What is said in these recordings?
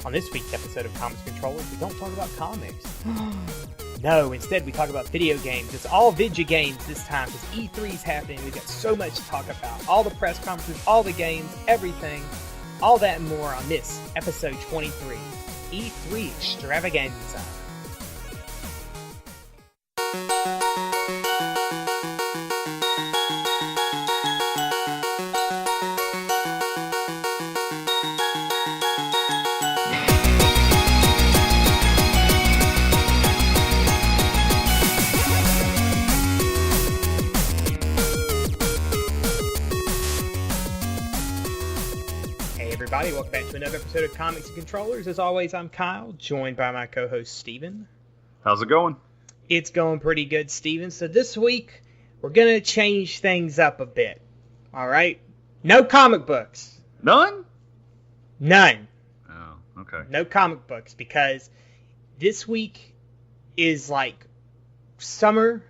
On this week's episode of Comics Controllers, we don't talk about comics. No, instead we talk about video games. It's all video games this time because E3's happening. We've got so much to talk about. All the press conferences, all the games, everything. All that and more on this, episode 23, E3 Extravaganza. Welcome back to another episode of Comics and Controllers. As always, I'm Kyle, joined by my co-host Steven. How's it going? It's going pretty good, Steven. So this week, we're going to change things up a bit. All right? No comic books. None? None. Oh, okay. No comic books because this week is like summer.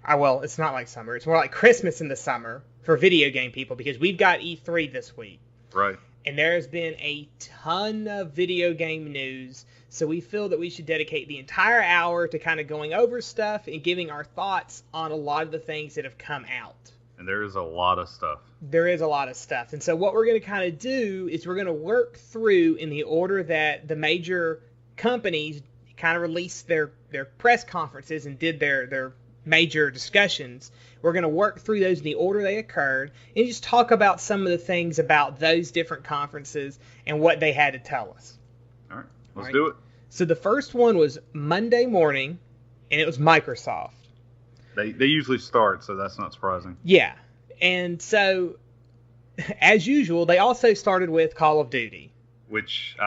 Well, it's not like summer. It's more like Christmas in the summer for video game people because we've got E3 this week. Right. And there has been a ton of video game news, so we feel that we should dedicate the entire hour to kind of going over stuff and giving our thoughts on a lot of the things that have come out. And there is a lot of stuff. There is a lot of stuff. And so what we're going to kind of do is we're going to work through in the order that the major companies kind of released their press conferences and did their major discussions. We're going to work through those in the order they occurred and just talk about some of the things about those different conferences and what they had to tell us. All right, let's do it. So the first one was Monday morning, and it was Microsoft. They usually start, so that's not surprising. Yeah, and so, as usual, they also started with Call of Duty. Which,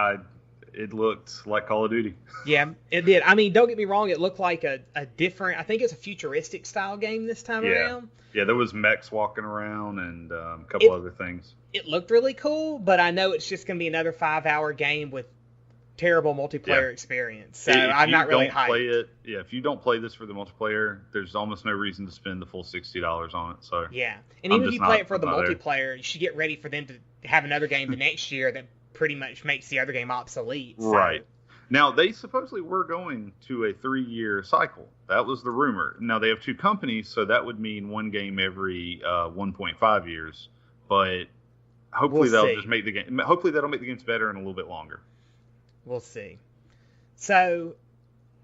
it looked like Call of Duty. Yeah, it did. I mean, don't get me wrong. It looked like a different, I think it's a futuristic style game this time around. Yeah, there was mechs walking around and a couple other things. It looked really cool, but I know it's just going to be another 5-hour game with terrible multiplayer experience. So I'm not really hyped. If you don't play this for the multiplayer, there's almost no reason to spend the full $60 on it. So yeah, and even if you play it for the multiplayer, you should get ready for them to have another game the next year that pretty much makes the other game obsolete. So. Right. Now, they supposedly were going to a 3-year cycle. That was the rumor. Now, they have two companies, so that would mean one game every 1.5 years. But hopefully that'll just make the game. Hopefully that'll make the games better and a little bit longer. We'll see. So,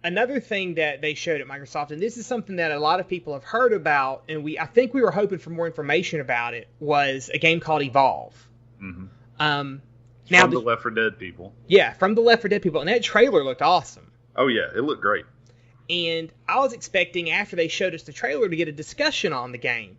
another thing that they showed at Microsoft, and this is something that a lot of people have heard about, and I think we were hoping for more information about it, was a game called Evolve. Mm-hmm. Now, from the Left 4 Dead people. Yeah, from the Left 4 Dead people. And that trailer looked awesome. Oh, yeah. It looked great. And I was expecting, after they showed us the trailer, to get a discussion on the game.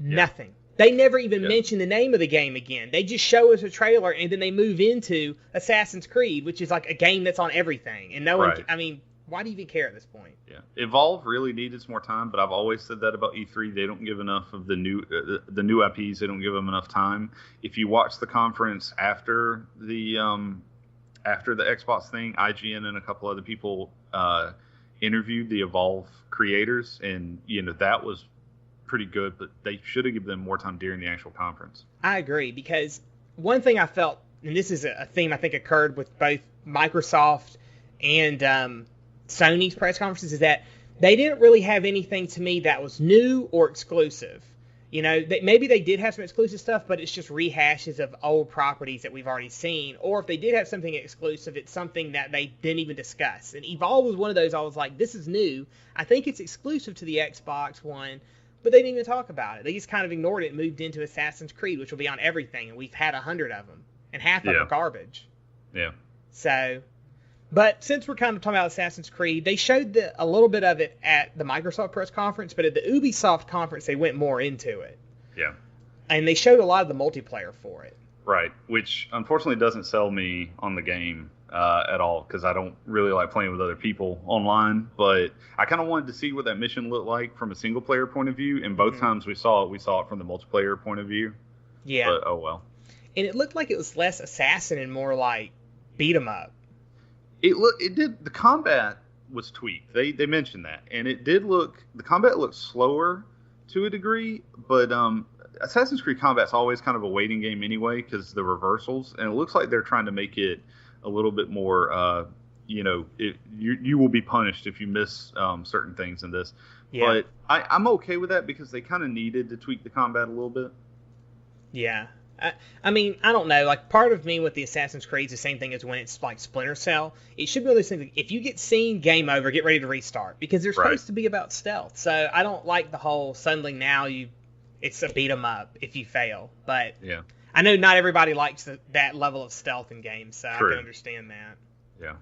Yeah. Nothing. They never even mention the name of the game again. They just show us a trailer, and then they move into Assassin's Creed, which is like a game that's on everything. And no one, I mean, why do you even care at this point? Yeah, Evolve really needed some more time, but I've always said that about E3. They don't give enough of the new IPs. They don't give them enough time. If you watch the conference after the Xbox thing, IGN and a couple other people interviewed the Evolve creators, and that was pretty good. But they should have given them more time during the actual conference. I agree, because one thing I felt, and this is a theme I think occurred with both Microsoft and Sony's press conferences, is that they didn't really have anything to me that was new or exclusive. Maybe they did have some exclusive stuff, but it's just rehashes of old properties that we've already seen. Or if they did have something exclusive, it's something that they didn't even discuss. And Evolve was one of those I was like, this is new. I think it's exclusive to the Xbox One, but they didn't even talk about it. They just kind of ignored it and moved into Assassin's Creed, which will be on everything. And we've had 100 of them, and half of them are garbage. Yeah. So... But since we're kind of talking about Assassin's Creed, they showed a little bit of it at the Microsoft press conference, but at the Ubisoft conference, they went more into it. Yeah. And they showed a lot of the multiplayer for it. Right, which unfortunately doesn't sell me on the game at all, because I don't really like playing with other people online. But I kind of wanted to see what that mission looked like from a single-player point of view, and both times we saw it from the multiplayer point of view. Yeah. But, oh well. And it looked like it was less assassin and more like beat 'em up. It did. The combat was tweaked. They mentioned that, and the combat looked slower to a degree, but Assassin's Creed combat's always kind of a waiting game anyway because the reversals, and it looks like they're trying to make it a little bit more. You will be punished if you miss certain things in this. Yeah. But I'm okay with that because they kind of needed to tweak the combat a little bit. Yeah. I mean, I don't know. Like, part of me with the Assassin's Creed is the same thing as when it's like Splinter Cell. It should be one of those things. Like, if you get seen, game over, get ready to restart. Because they're supposed to be about stealth. So I don't like the whole suddenly now it's a beat 'em up if you fail. But yeah. I know not everybody likes that level of stealth in games, so True. I can understand that. Yeah.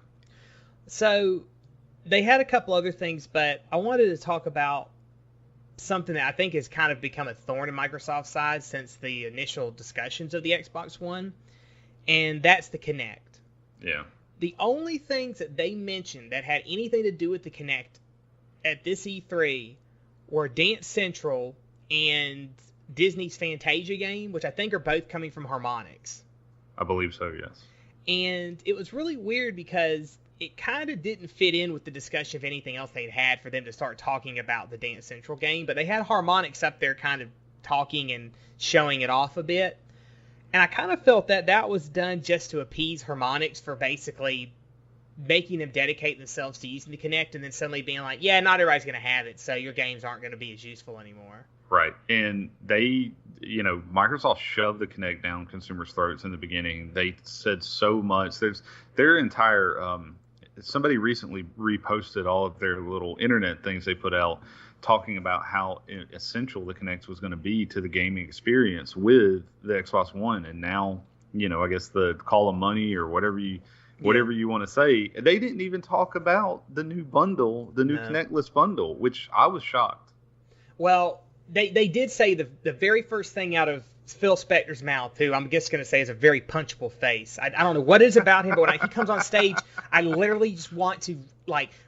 So they had a couple other things, but I wanted to talk about something that I think has kind of become a thorn in Microsoft's side since the initial discussions of the Xbox One, and that's the Kinect. Yeah. The only things that they mentioned that had anything to do with the Kinect at this E3 were Dance Central and Disney's Fantasia game, which I think are both coming from Harmonix. I believe so, yes. And it was really weird because it kind of didn't fit in with the discussion of anything else they'd had for them to start talking about the Dance Central game, but they had Harmonix up there kind of talking and showing it off a bit. And I kind of felt that was done just to appease Harmonix for basically making them dedicate themselves to using the Kinect and then suddenly being like, yeah, not everybody's going to have it, so your games aren't going to be as useful anymore. Right. And they, Microsoft shoved the Kinect down consumers' throats in the beginning. They said so much. Their entire, somebody recently reposted all of their little internet things they put out talking about how essential the Kinect was going to be to the gaming experience with the Xbox One. And now, I guess the call of money or whatever you want to say, they didn't even talk about the new bundle, the new Kinectless bundle, which I was shocked. Well, they did say the very first thing out of Phil Spector's mouth, who I'm just going to say is a very punchable face. I don't know what it is about him, but when he comes on stage, I literally just want to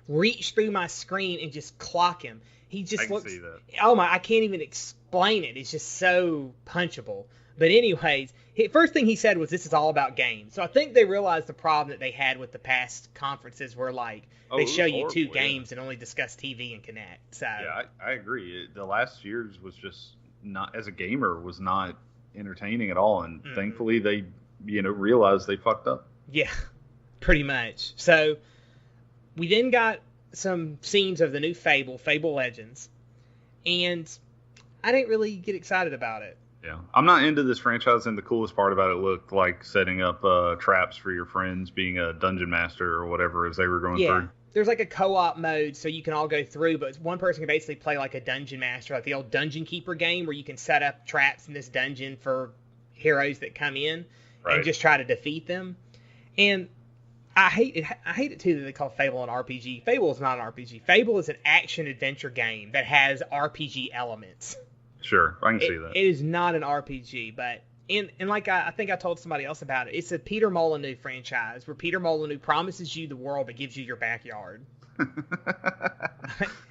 reach through my screen and just clock him. He just looks. See that. Oh my! I can't even explain it. It's just so punchable. But anyways, first thing he said was, "This is all about games." So I think they realized the problem that they had with the past conferences, where they show you two games and only discuss TV and Kinect. So yeah, I agree. The last year's was just not, as a gamer, was not entertaining at all, and thankfully they realized they fucked up. Yeah, pretty much. So we then got some scenes of the new Fable Legends, and I didn't really get excited about it. Yeah, I'm not into this franchise, and the coolest part about it looked like setting up traps for your friends, being a dungeon master or whatever as they were going through. There's like a co-op mode, so you can all go through, but one person can basically play like a dungeon master, like the old Dungeon Keeper game, where you can set up traps in this dungeon for heroes that come in and just try to defeat them. And I hate it too that they call Fable an RPG. Fable is not an RPG. Fable is an action-adventure game that has RPG elements. Sure, I can see that. It is not an RPG, but and like I think I told somebody else about it. It's a Peter Molyneux franchise where Peter Molyneux promises you the world but gives you your backyard.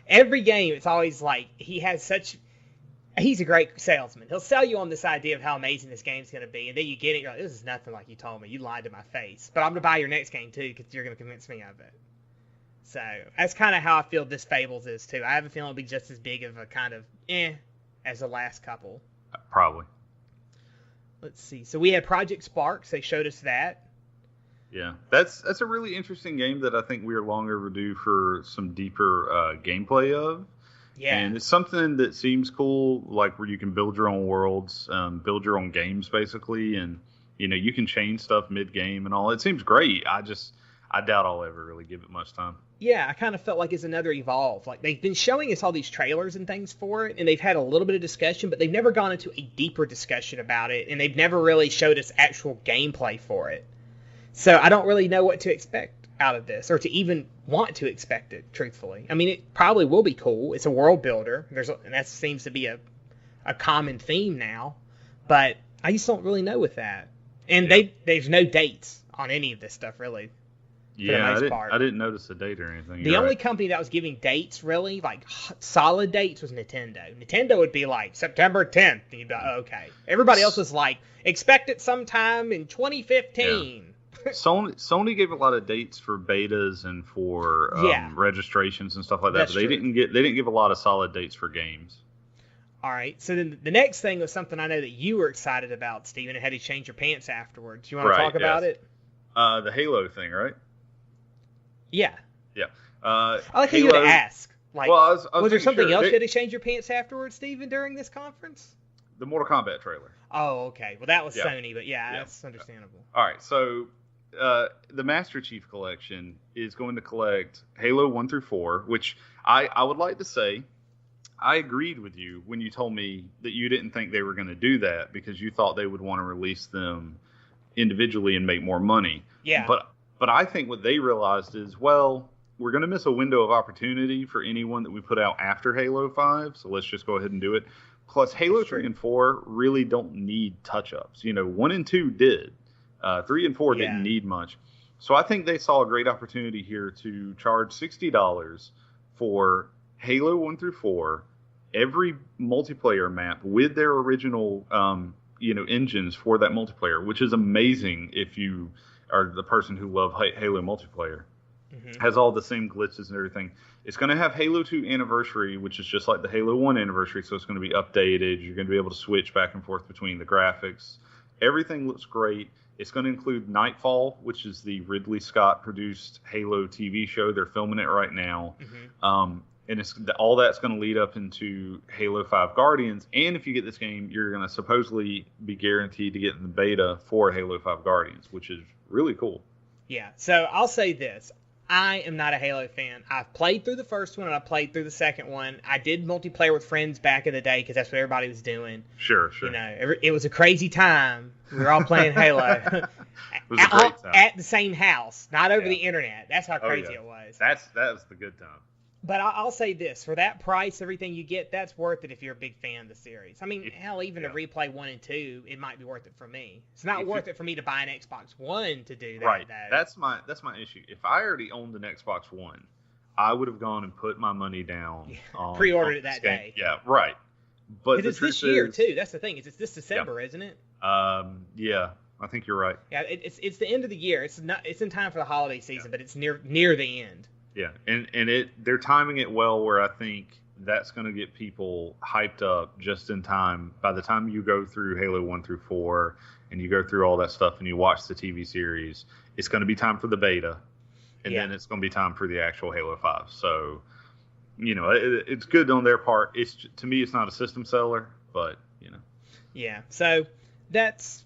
Every game, it's always like he's a great salesman. He'll sell you on this idea of how amazing this game's going to be, and then you get it, you're like, this is nothing like you told me. You lied to my face. But I'm going to buy your next game, too, because you're going to convince me of it. So that's kind of how I feel this Fables is, too. I have a feeling it'll be just as big of a kind of as the last couple. Probably. Let's see. So we had Project Sparks. They showed us that. Yeah, that's a really interesting game that I think we are long overdue for some deeper gameplay of. Yeah. And it's something that seems cool, like where you can build your own worlds, build your own games, basically, and you can change stuff mid-game and all. It seems great. I doubt I'll ever really give it much time. Yeah, I kind of felt like it's another Evolve. Like, they've been showing us all these trailers and things for it, and they've had a little bit of discussion, but they've never gone into a deeper discussion about it, and they've never really showed us actual gameplay for it. So I don't really know what to expect out of this, or to even want to expect it, truthfully. I mean, it probably will be cool. It's a world builder, and that seems to be a common theme now, but I just don't really know with that. And there's no dates on any of this stuff, really. Yeah, I didn't notice a date or anything. The only company that was giving dates, really, like solid dates, was Nintendo. Nintendo would be like, September 10th. And you'd be like, oh, okay. Everybody else was like, expect it sometime in 2015. Yeah. Sony gave a lot of dates for betas and for registrations and stuff like that. That's but they didn't give a lot of solid dates for games. All right. So then the next thing was something I know that you were excited about, Steven, and had to change your pants afterwards. You want to talk about it? The Halo thing, right? Yeah. Yeah. I like how you would ask. Like, well, was there something else you had to change your pants afterwards, Steven, during this conference? The Mortal Kombat trailer. Oh, okay. Well, that was Sony, but that's understandable. All right, so the Master Chief Collection is going to collect Halo 1 through 4, which I would like to say I agreed with you when you told me that you didn't think they were going to do that because you thought they would want to release them individually and make more money. Yeah. But I think what they realized is, well, we're going to miss a window of opportunity for anyone that we put out after Halo 5, so let's just go ahead and do it. Plus, Halo 3 and 4 really don't need touch-ups. 1 and 2 did. 3 and 4 didn't need much. So I think they saw a great opportunity here to charge $60 for Halo 1 through 4, every multiplayer map with their original engines for that multiplayer, which is amazing if you are the person who loves Halo multiplayer. Mm-hmm. Has all the same glitches and everything. It's going to have Halo 2 Anniversary, which is just like the Halo 1 Anniversary, so it's going to be updated. You're going to be able to switch back and forth between the graphics. Everything looks great. It's going to include Nightfall, which is the Ridley Scott-produced Halo TV show. They're filming it right now. Mm-hmm. And all that's going to lead up into Halo 5 Guardians. And if you get this game, you're going to supposedly be guaranteed to get in the beta for Halo 5 Guardians, which is really cool. Yeah, so I'll say this. I am not a Halo fan. I've played through the first one and I played through the second one. I did multiplayer with friends back in the day because that's what everybody was doing. Sure. It was a crazy time. We were all playing Halo. It was a great time. At the same house, not over the internet. That's how crazy it was. That was the good time. But I'll say this. For that price, everything you get, that's worth it if you're a big fan of the series. I mean, hell, even to replay 1 and 2, it might be worth it for me. It's not worth it for me to buy an Xbox One to do that, right. though. That's my issue. If I already owned an Xbox One, I would have gone and put my money down. Pre-ordered it that day. Yeah, right. But it's this year, too. That's the thing. It's this December, isn't it? Yeah. I think you're right. Yeah, it's the end of the year. It's in time for the holiday season, but it's near the end. Yeah, and they're timing it well where I think that's going to get people hyped up just in time. By the time you go through Halo 1 through 4 and you go through all that stuff and you watch the TV series, it's going to be time for the beta, and then it's going to be time for the actual Halo 5. So, it's good on their part. To me, it's not a system seller, but, Yeah, so that's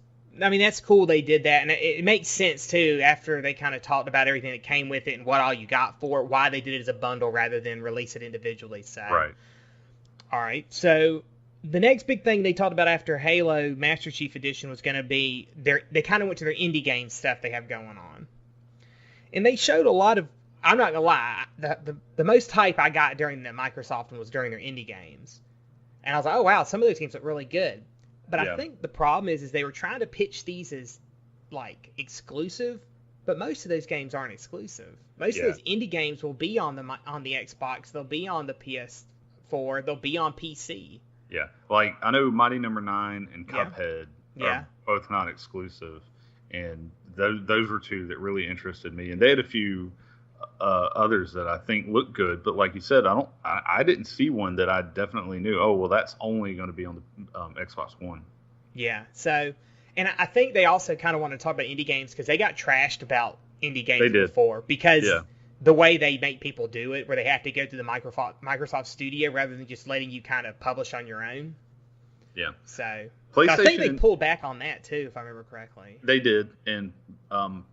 cool they did that, and it makes sense, too, after they kind of talked about everything that came with it and what all you got for it, why they did it as a bundle rather than release it individually. So, right. All right, so the next big thing they talked about after Halo Master Chief Edition was going to be, they kind of went to their indie game stuff they have going on. And they showed a lot of, I'm not going to lie, the most hype I got during the Microsoft one was during their indie games. And I was like, oh, wow, some of those games look really good. But I think the problem is they were trying to pitch these as, like, exclusive, but most of those games aren't exclusive. Most of those indie games will be on the Xbox, they'll be on the PS4, they'll be on PC. Yeah, like, I know Mighty Number 9 and Cuphead are both not exclusive, and those were two that really interested me. And they had a few others that I think look good, but like you said, I didn't see one that I definitely knew. Oh, well, that's only going to be on the Xbox One. Yeah. So, and I think they also kind of want to talk about indie games because they got trashed about indie games before because the way they make people do it, where they have to go through the Microsoft Studio rather than just letting you kind of publish on your own. Yeah. So PlayStation, I think they pulled back on that too, if I remember correctly. They did, and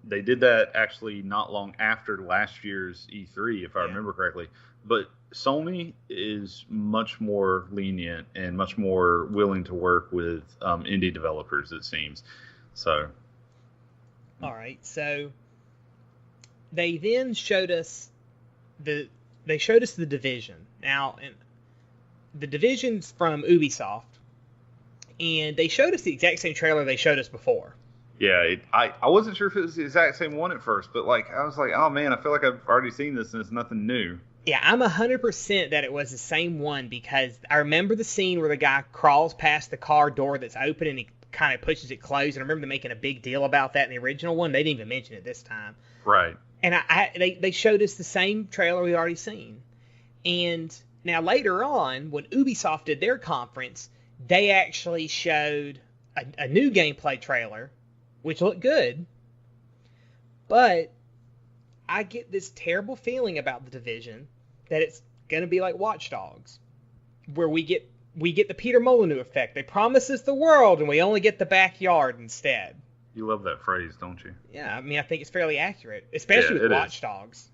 they did that actually not long after last year's E3, if I remember correctly. But Sony is much more lenient and much more willing to work with indie developers, it seems. So. All right, so they then showed us the Division. Now, and the Division's from Ubisoft. And they showed us the exact same trailer they showed us before. Yeah, I wasn't sure if it was the exact same one at first, but I was like, oh man, I feel like I've already seen this and it's nothing new. Yeah, I'm 100% that it was the same one because I remember the scene where the guy crawls past the car door that's open and he kind of pushes it closed. And I remember them making a big deal about that in the original one. They didn't even mention it this time. Right. And they showed us the same trailer we'd already seen. And now later on, when Ubisoft did their conference, they actually showed a new gameplay trailer, which looked good. But I get this terrible feeling about the Division that it's going to be like Watch Dogs, where we get the Peter Molyneux effect. They promise us the world, and we only get the backyard instead. You love that phrase, don't you? Yeah, I mean, I think it's fairly accurate, especially with Watch Dogs.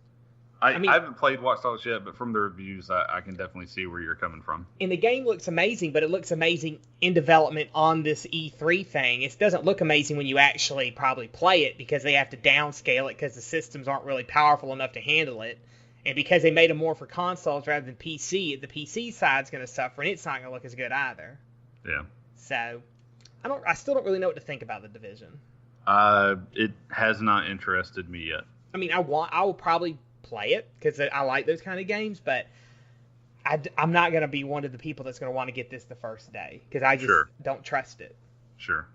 I haven't played Watch Dogs yet, but from the reviews, I can definitely see where you're coming from. And the game looks amazing, but it looks amazing in development on this E3 thing. It doesn't look amazing when you actually probably play it, because they have to downscale it because the systems aren't really powerful enough to handle it. And because they made them more for consoles rather than PC, the PC side's going to suffer, and it's not going to look as good either. Yeah. So, I still don't really know what to think about the Division. It has not interested me yet. I mean, I will probably play it because I like those kind of games, but I'm not going to be one of the people that's going to want to get this the first day because I just don't trust it. Sure.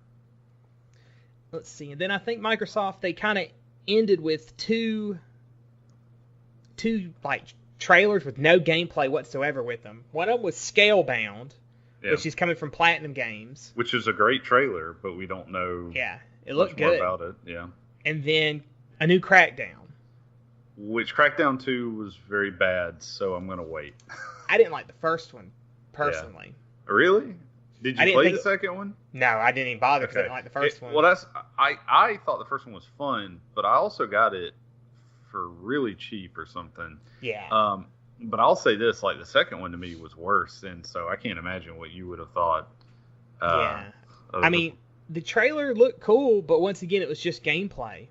Let's see. And then I think Microsoft, they kind of ended with two like trailers with no gameplay whatsoever with them. One of them was Scalebound, which is coming from Platinum Games. Which is a great trailer, but we don't know it looked good about it. Yeah. And then a new Crackdown. Which Crackdown 2 was very bad, so I'm going to wait. I didn't like the first one, personally. Yeah. Really? Did you play the second one? No, I didn't even bother because I didn't like the first one. Well, I thought the first one was fun, but I also got it for really cheap or something. Yeah. But I'll say this, like the second one to me was worse, and so I can't imagine what you would have thought. Yeah. I mean, the trailer looked cool, but once again, it was just gameplay.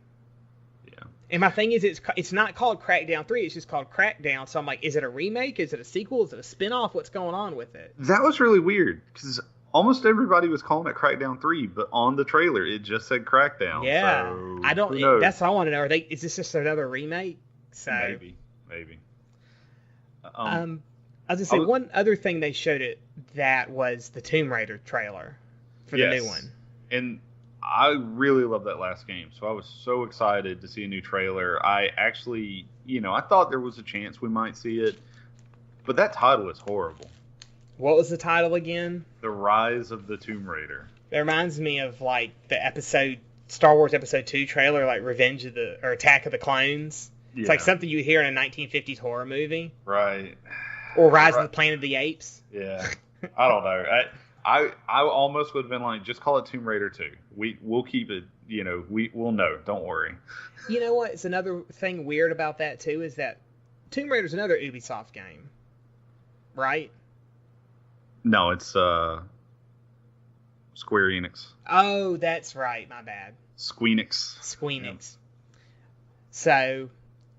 And my thing is, it's not called Crackdown 3, it's just called Crackdown. So I'm like, is it a remake? Is it a sequel? Is it a spin-off? What's going on with it? That was really weird, because almost everybody was calling it Crackdown 3, but on the trailer, it just said Crackdown. Yeah. So I don't, that's what I want to know. Is this just another remake? So Maybe. I was going to say, one other thing they showed it that was the Tomb Raider trailer for the new one. And I really love that last game, so I was so excited to see a new trailer. I actually, I thought there was a chance we might see it, but that title is horrible. What was the title again? The Rise of the Tomb Raider. It reminds me of like the Star Wars Episode 2 trailer, like Attack of the Clones. Yeah. It's like something you hear in a 1950s horror movie. Right. Or Rise of the Planet of the Apes. Yeah. I don't know. I almost would have been like, just call it Tomb Raider 2. We'll keep it, we'll know. Don't worry. You know what? It's another thing weird about that, too, is that Tomb Raider's another Ubisoft game. Right? No, it's Square Enix. Oh, that's right. My bad. Squeenix. Yeah. So,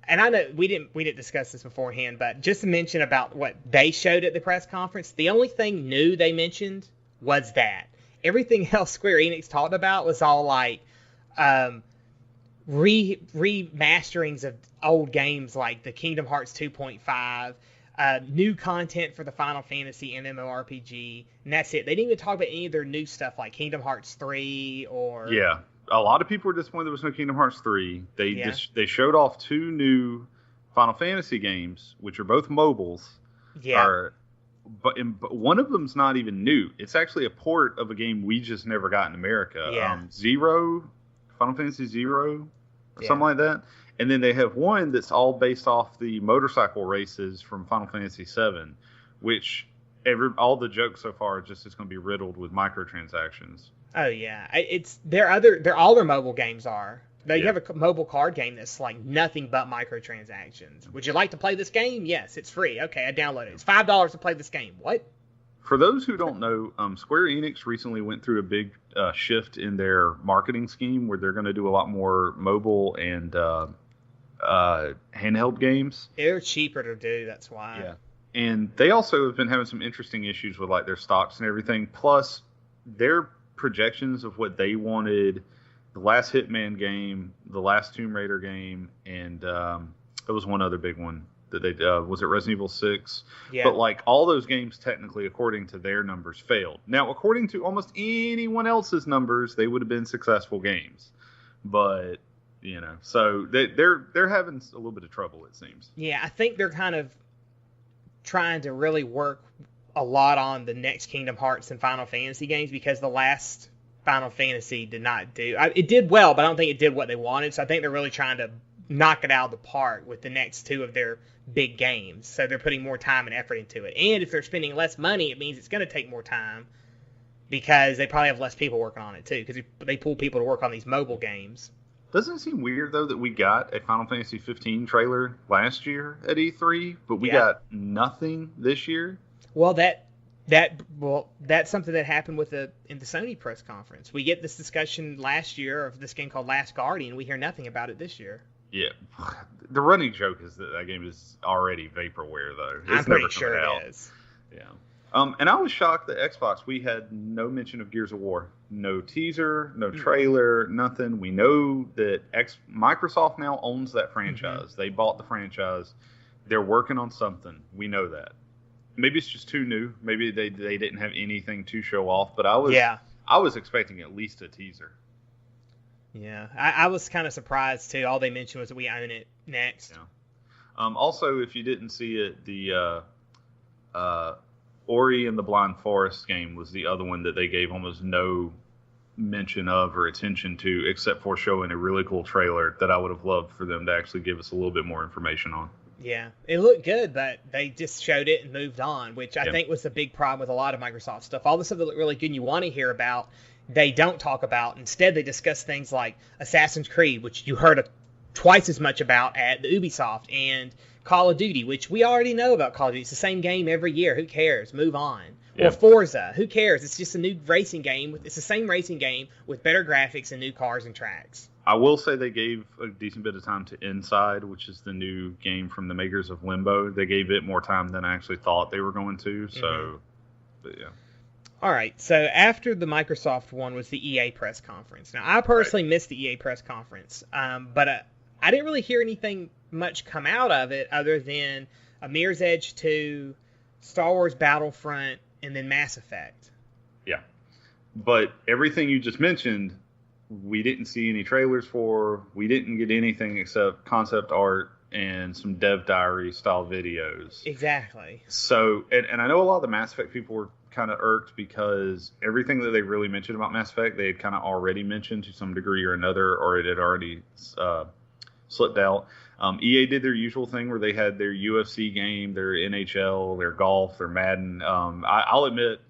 and I know we didn't discuss this beforehand, but just to mention about what they showed at the press conference, the only thing new they mentioned was that. Everything else Square Enix talked about was all like remasterings of old games like the Kingdom Hearts 2.5, new content for the Final Fantasy MMORPG, and that's it. They didn't even talk about any of their new stuff like Kingdom Hearts 3 or... Yeah, a lot of people were disappointed there was no Kingdom Hearts 3. They showed off 2 new Final Fantasy games, which are both mobiles. Yeah. But one of them's not even new. It's actually a port of a game we just never got in America. Yeah. Final Fantasy Zero, or something like that. And then they have one that's all based off the motorcycle races from Final Fantasy VII, which all the jokes so far are just it's going to be riddled with microtransactions. Oh yeah, all their mobile games are. They have a mobile card game that's like nothing but microtransactions. Would you like to play this game? Yes, it's free. Okay, I downloaded it. It's $5 to play this game. What? For those who don't know, Square Enix recently went through a big shift in their marketing scheme where they're going to do a lot more mobile and handheld games. They're cheaper to do, that's why. Yeah. And they also have been having some interesting issues with like their stocks and everything. Plus, their projections of what they wanted, the last Hitman game, the last Tomb Raider game, and there was one other big one that they was it Resident Evil 6? Yeah. But like all those games, technically, according to their numbers, failed. Now, according to almost anyone else's numbers, they would have been successful games. But so they're having a little bit of trouble, it seems. Yeah, I think they're kind of trying to really work a lot on the next Kingdom Hearts and Final Fantasy games because the last Final Fantasy did not do. It did well, but I don't think it did what they wanted. So I think they're really trying to knock it out of the park with the next two of their big games. So they're putting more time and effort into it. And if they're spending less money, it means it's going to take more time because they probably have less people working on it too. Because they pull people to work on these mobile games. Doesn't it seem weird though that we got a Final Fantasy 15 trailer last year at E3, but we got nothing this year? Well, that's something that happened in the Sony press conference. We get this discussion last year of this game called Last Guardian. We hear nothing about it this year. Yeah, the running joke is that game is already vaporware, though. I'm pretty sure it is. Yeah. And I was shocked that Xbox, we had no mention of Gears of War. No teaser, no trailer, nothing. We know that Microsoft now owns that franchise. They bought the franchise. They're working on something. We know that. Maybe it's just too new. Maybe they didn't have anything to show off. But I was expecting at least a teaser. Yeah, I was kind of surprised too. All they mentioned was that we own it next. Yeah. Also, if you didn't see it, the Ori and the Blind Forest game was the other one that they gave almost no mention of or attention to, except for showing a really cool trailer that I would have loved for them to actually give us a little bit more information on. Yeah, it looked good, but they just showed it and moved on, which I think was the big problem with a lot of Microsoft stuff. All the stuff that looked really good and you want to hear about, they don't talk about. Instead, they discuss things like Assassin's Creed, which you heard twice as much about at the Ubisoft, and Call of Duty, which we already know about Call of Duty. It's the same game every year. Who cares? Move on. Yeah. Or Forza. Who cares? It's just a new racing game. It's the same racing game with better graphics and new cars and tracks. I will say they gave a decent bit of time to Inside, which is the new game from the makers of Limbo. They gave it more time than I actually thought they were going to. So, but yeah. All right, so after the Microsoft one was the EA press conference. Now, I personally missed the EA press conference, but I didn't really hear anything much come out of it other than a Mirror's Edge 2, Star Wars Battlefront, and then Mass Effect. Yeah, but everything you just mentioned, we didn't see any trailers for. We didn't get anything except concept art and some dev diary style videos. Exactly. So, and I know a lot of the Mass Effect people were kind of irked because everything that they really mentioned about Mass Effect, they had kind of already mentioned to some degree or another, or it had already slipped out. EA did their usual thing where they had their UFC game, their NHL, their golf, their Madden. I'll admit,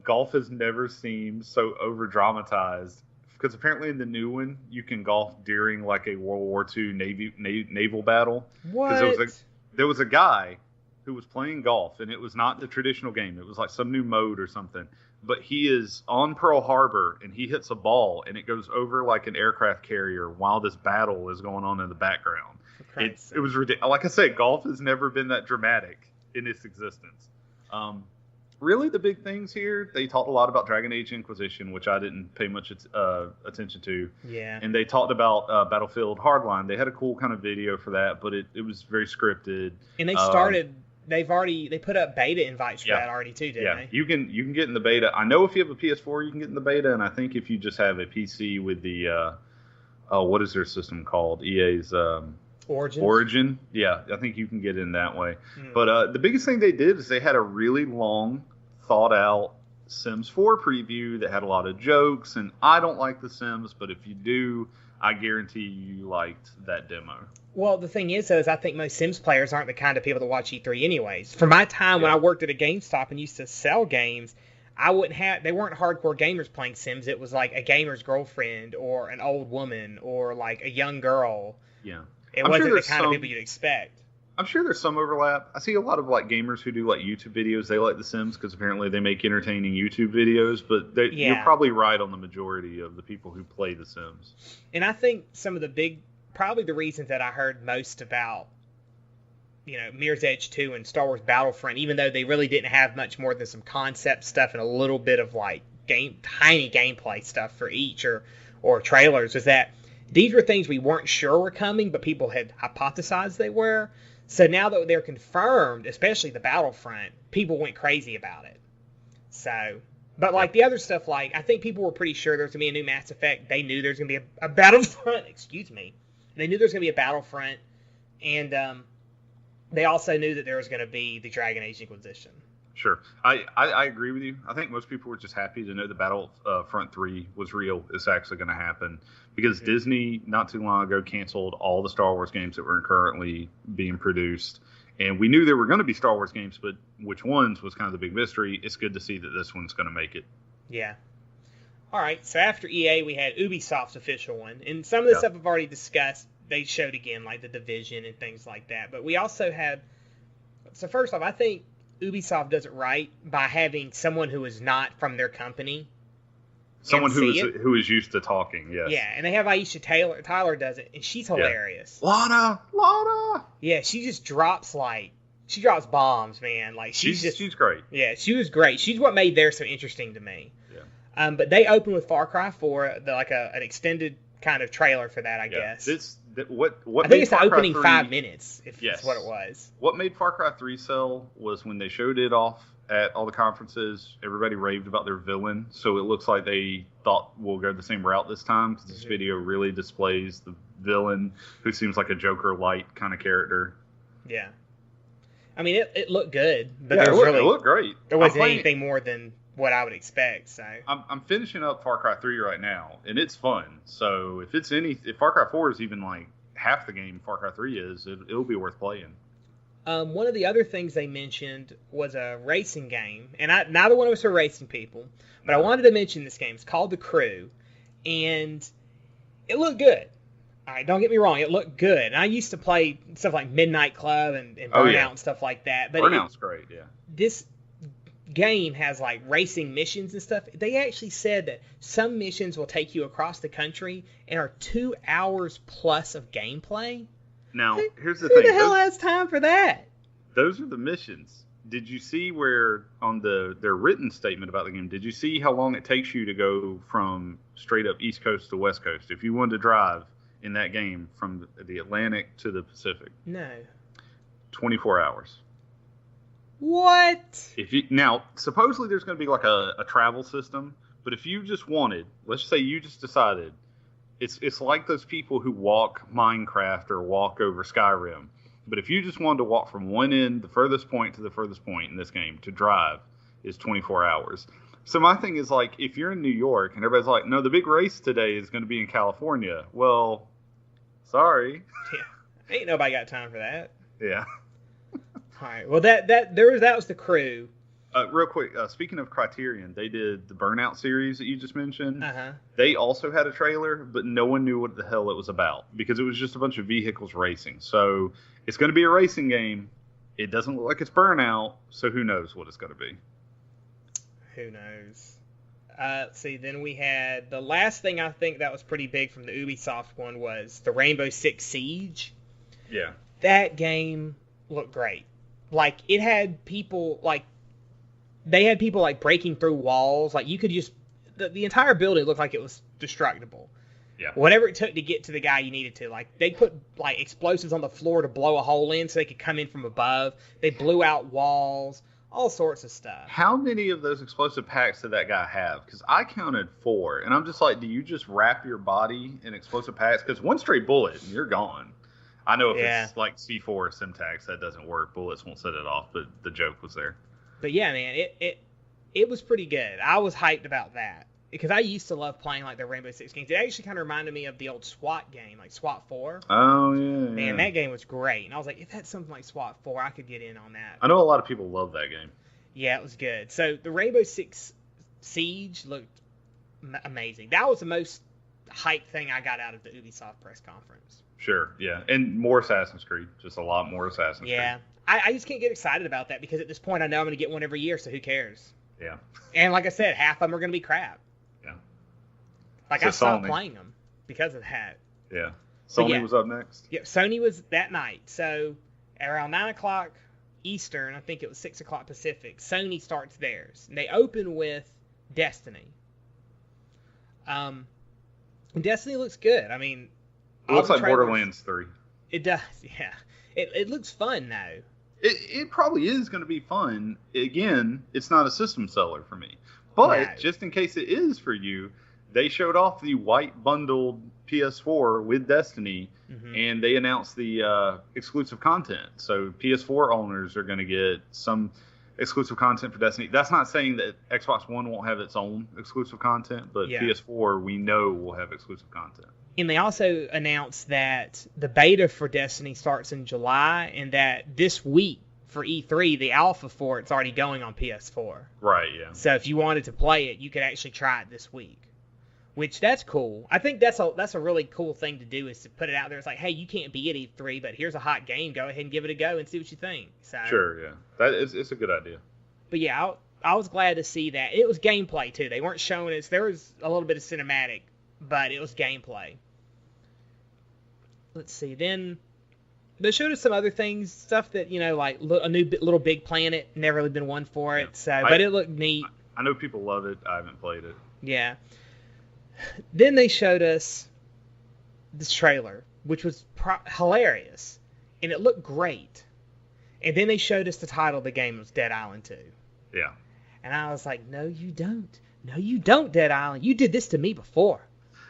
golf has never seemed so over dramatized. Because apparently in the new one, you can golf during like a World War II naval battle. What? Because there was a guy who was playing golf, and it was not the traditional game. It was like some new mode or something. But he is on Pearl Harbor, and he hits a ball, and it goes over like an aircraft carrier while this battle is going on in the background. It was ridiculous. Like I said, golf has never been that dramatic in its existence. Really, the big things here, they talked a lot about Dragon Age Inquisition, which I didn't pay much attention to. Yeah. And they talked about Battlefield Hardline. They had a cool kind of video for that, but it was very scripted. And they started... They put up beta invites for that already too, didn't they? You can get in the beta. I know if you have a PS4, you can get in the beta, and I think if you just have a PC with the what is their system called? EA's Origin. Yeah, I think you can get in that way. But the biggest thing they did is they had a really long, thought out Sims 4 preview that had a lot of jokes, and I don't like The Sims, but if you do, I guarantee you liked that demo. Well, the thing is, though, is I think most Sims players aren't the kind of people that watch E3 anyways. For my time when I worked at a GameStop and used to sell games, they weren't hardcore gamers playing Sims. It was like a gamer's girlfriend or an old woman or like a young girl. Yeah. It wasn't the kind of people you'd expect. I'm sure there's some overlap. I see a lot of like gamers who do like YouTube videos. They like The Sims because apparently they make entertaining YouTube videos. But you're probably right on the majority of the people who play The Sims. And I think some of the probably the reasons that I heard most about, Mirror's Edge 2 and Star Wars Battlefront, even though they really didn't have much more than some concept stuff and a little bit of like tiny gameplay stuff for each or trailers, was that these were things we weren't sure were coming, but people had hypothesized they were. So now that they're confirmed, especially the Battlefront, people went crazy about it. So, but like the other stuff, like I think people were pretty sure there was going to be a new Mass Effect. They knew there was going to be a Battlefront. Excuse me. They knew there was going to be a Battlefront, and they also knew that there was going to be the Dragon Age Inquisition. Sure. I agree with you. I think most people were just happy to know the Battlefront 3 was real. It's actually going to happen. Because Disney, not too long ago, canceled all the Star Wars games that were currently being produced. And we knew there were going to be Star Wars games, but which ones was kind of the big mystery. It's good to see that this one's going to make it. Yeah. All right. So after EA, we had Ubisoft's official one. And some of the stuff I've already discussed, they showed again, like the Division and things like that. But we also had... So first off, I think Ubisoft does it right by having someone who is not from their company. Someone who is used to talking, yes. Yeah, and they have Aisha Taylor. Tyler does it, and she's hilarious. Lana! Yeah, she just drops she drops bombs, man. Like she's great. Yeah, she was great. She's what made there so interesting to me. Yeah. But they opened with Far Cry 4, an extended kind of trailer for that, I guess. What I think it's the opening 5 minutes, if that's what it was. What made Far Cry 3 sell was when they showed it off at all the conferences, everybody raved about their villain, so it looks like they thought we'll go the same route this time, because this video really displays the villain, who seems like a Joker-light kind of character. Yeah. I mean, it looked good, but it looked great. There wasn't anything more than what I would expect. So I'm finishing up Far Cry 3 right now, and it's fun. So if Far Cry 4 is even like half the game Far Cry 3 is, it'll be worth playing. One of the other things they mentioned was a racing game, and neither one of us are racing people, but I wanted to mention this game. It's called The Crew, and it looked good. All right, don't get me wrong, it looked good. And I used to play stuff like Midnight Club and Burnout and stuff like that. But Burnout's great, yeah. This game has like racing missions and stuff. They actually said that some missions will take you across the country and are 2 hours plus of gameplay. Now, here's the thing. Who the hell has time for that? Those are the missions. Did you see where on their written statement about the game, did you see how long it takes you to go from straight up East Coast to West Coast? If you wanted to drive in that game from the Atlantic to the Pacific. No. 24 hours. What? Now, supposedly there's going to be like a travel system, but if you just wanted, let's say you just decided, it's like those people who walk Minecraft or walk over Skyrim. But if you just wanted to walk from one end, the furthest point to the furthest point in this game, to drive is 24 hours. So my thing is, like, if you're in New York and everybody's like, no, the big race today is going to be in California. Well, sorry. Yeah. Ain't nobody got time for that. Yeah. All right. Well, that was The Crew. Real quick, speaking of Criterion, they did the Burnout series that you just mentioned. Uh-huh. They also had a trailer, but no one knew what the hell it was about because it was just a bunch of vehicles racing. So it's going to be a racing game. It doesn't look like it's Burnout, so who knows what it's going to be. Who knows? Let's see. Then we had the last thing I think that was pretty big from the Ubisoft one was the Rainbow Six Siege. Yeah. That game looked great. Like, it had people, like, they had people, like, breaking through walls. Like, you could just, the entire building looked like it was destructible. Yeah. Whatever it took to get to the guy you needed to. Like, they put, like, explosives on the floor to blow a hole in so they could come in from above. They blew out walls. All sorts of stuff. How many of those explosive packs did that guy have? Because I counted 4. And I'm just like, do you just wrap your body in explosive packs? Because one straight bullet and you're gone. I know if it's like C4 or Simtax, that doesn't work. Bullets won't set it off, but the joke was there. But yeah, man, it was pretty good. I was hyped about that. Because I used to love playing like the Rainbow Six games. It actually kind of reminded me of the old SWAT game, like SWAT 4. Oh, yeah. Man, that game was great. And I was like, if that's something like SWAT 4, I could get in on that. I know a lot of people love that game. Yeah, it was good. So the Rainbow Six Siege looked amazing. That was the most hyped thing I got out of the Ubisoft press conference. Sure, yeah. And more Assassin's Creed. Just a lot more Assassin's Creed. Yeah. I just can't get excited about that because at this point I know I'm going to get one every year, so who cares? Yeah. And like I said, half of them are going to be crap. Yeah. Like, so I stopped Sony. playing them because of that. Yeah. Sony was up next? Yep, Sony was that night. So around 9 o'clock Eastern, I think it was 6 o'clock Pacific, Sony starts theirs. And they open with Destiny. And Destiny looks good. I mean, it looks like Borderlands 3. It does, yeah. It looks fun, though. It probably is going to be fun. Again, it's not a system seller for me. But just in case it is for you, they showed off the white bundled PS4 with Destiny, and they announced the exclusive content. So PS4 owners are going to get some exclusive content for Destiny. That's not saying that Xbox One won't have its own exclusive content, but PS4 we know will have exclusive content. And they also announced that the beta for Destiny starts in July, and that this week for E3, the alpha for it's already going on PS4. Right, yeah. So if you wanted to play it, you could actually try it this week. Which, that's cool. I think that's a really cool thing to do, is to put it out there. It's like, hey, you can't be at E3, but here's a hot game. Go ahead and give it a go and see what you think. So, sure, yeah. It's a good idea. But yeah, I was glad to see that. It was gameplay, too. They weren't showing us. There was a little bit of cinematic, but it was gameplay. Let's see. Then they showed us some other things, stuff that, like a new Little Big Planet. Never really been one for it. So, but it looked neat. I know people love it. I haven't played it. Yeah. Then they showed us this trailer, which was hilarious, and it looked great. And then they showed us the title of the game was Dead Island 2. Yeah. And I was like, no, you don't. No, you don't, Dead Island. You did this to me before.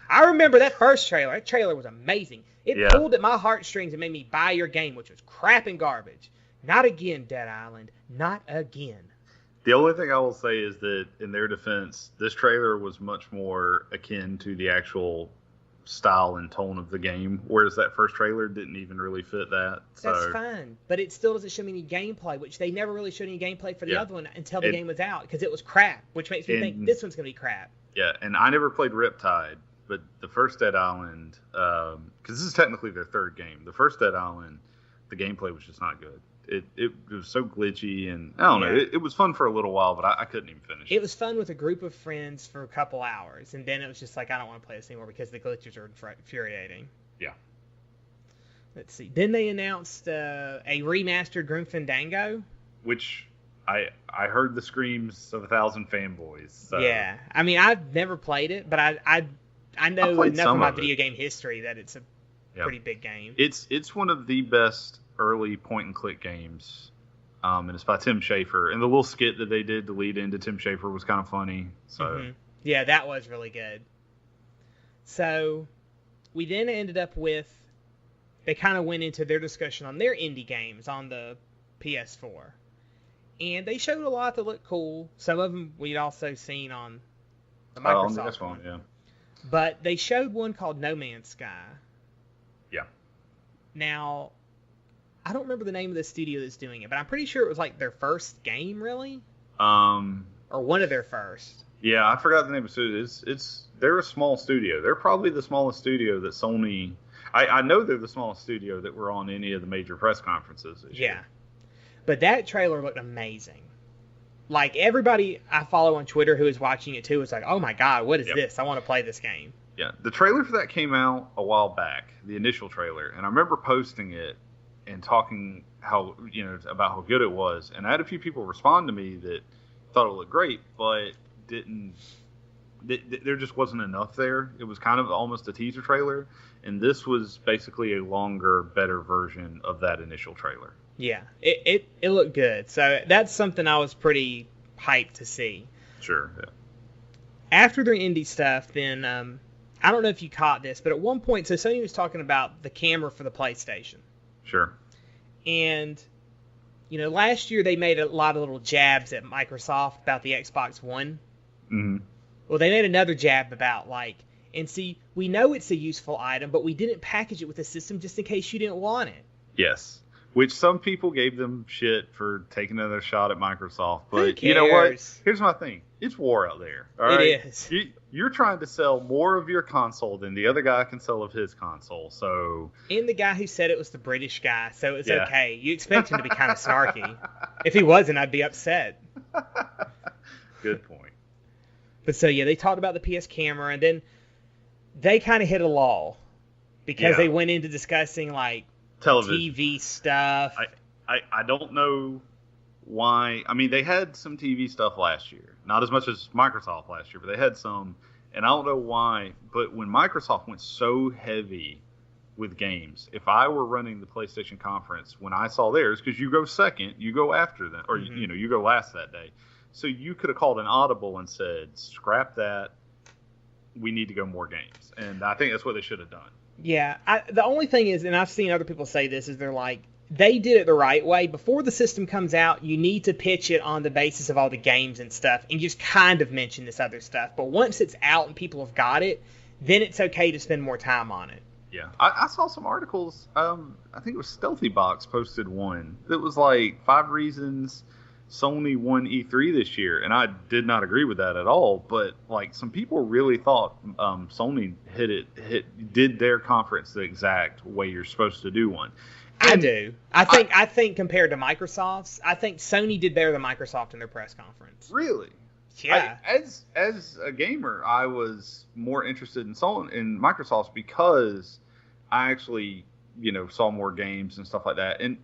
I remember that first trailer. That trailer was amazing. It pulled at my heartstrings and made me buy your game, which was crap and garbage. Not again, Dead Island. Not again. The only thing I will say is that, in their defense, this trailer was much more akin to the actual style and tone of the game, whereas that first trailer didn't even really fit that. So. That's fine, but it still doesn't show me any gameplay, which they never really showed any gameplay for the other one until the game was out, because it was crap, which makes me think this one's going to be crap. Yeah, and I never played Riptide, but the first Dead Island, because this is technically their third game, the first Dead Island, the gameplay was just not good. It was so glitchy, and I don't know. It was fun for a little while, but I couldn't even finish it. It was fun with a group of friends for a couple hours, and then it was just like, I don't want to play this anymore because the glitches are infuriating. Yeah. Let's see. Then they announced a remastered Grim Fandango. Which I heard the screams of 1,000 fanboys. So. Yeah. I mean, I've never played it, but I know enough of my video game history that it's a pretty big game. It's one of the best early point-and-click games, and it's by Tim Schafer. And the little skit that they did to lead into Tim Schafer was kind of funny. So yeah, that was really good. So we then ended up with, they kind of went into their discussion on their indie games on the PS4. And they showed a lot that looked cool. Some of them we'd also seen on the Microsoft one. Yeah. But they showed one called No Man's Sky. Yeah. Now, I don't remember the name of the studio that's doing it, but I'm pretty sure it was like their first game, really? Or one of their first. Yeah, I forgot the name of the studio. They're a small studio. They're probably the smallest studio that Sony... I know they're the smallest studio that were on any of the major press conferences this year. But that trailer looked amazing. Like, everybody I follow on Twitter who is watching it too was like, oh my god, what is this? I want to play this game. Yeah, the trailer for that came out a while back, the initial trailer, and I remember posting it and talking about how good it was, and I had a few people respond to me that thought it looked great, but didn't. There just wasn't enough there. It was kind of almost a teaser trailer, and this was basically a longer, better version of that initial trailer. Yeah, it looked good. So that's something I was pretty hyped to see. Sure. Yeah. After their indie stuff, then I don't know if you caught this, but at one point, so Sony was talking about the camera for the PlayStation. Sure. And, last year they made a lot of little jabs at Microsoft about the Xbox One. Mm-hmm. Well, they made another jab about, and see, we know it's a useful item, but we didn't package it with a system just in case you didn't want it. Yes. Which some people gave them shit for taking another shot at Microsoft. But who cares? You know what? Here's my thing. It's war out there. All right? It is. You're trying to sell more of your console than the other guy can sell of his console. So. And the guy who said it was the British guy, so it's okay. You expect him to be kind of snarky. If he wasn't, I'd be upset. Good point. But so, they talked about the PS camera, and then they kind of hit a lull because they went into discussing, television. TV stuff. I don't know why. I mean, they had some TV stuff last year. Not as much as Microsoft last year, but they had some. And I don't know why, but when Microsoft went so heavy with games, if I were running the PlayStation conference, when I saw theirs, because you go second, you go after them, or, you go last that day. So you could have called an audible and said, scrap that. We need to go more games. And I think that's what they should have done. Yeah. The only thing is, and I've seen other people say this, is they're like, they did it the right way. Before the system comes out, you need to pitch it on the basis of all the games and stuff, and just kind of mention this other stuff. But once it's out and people have got it, then it's okay to spend more time on it. Yeah, I saw some articles. I think it was Stealthy Box posted one that was like 5 reasons Sony won E3 this year, and I did not agree with that at all. But like, some people really thought Sony did their conference the exact way you're supposed to do one. I do. I think compared to Microsoft's, I think Sony did better than Microsoft in their press conference. Really? Yeah. As a gamer, I was more interested in Microsoft's because I actually, saw more games and stuff like that. And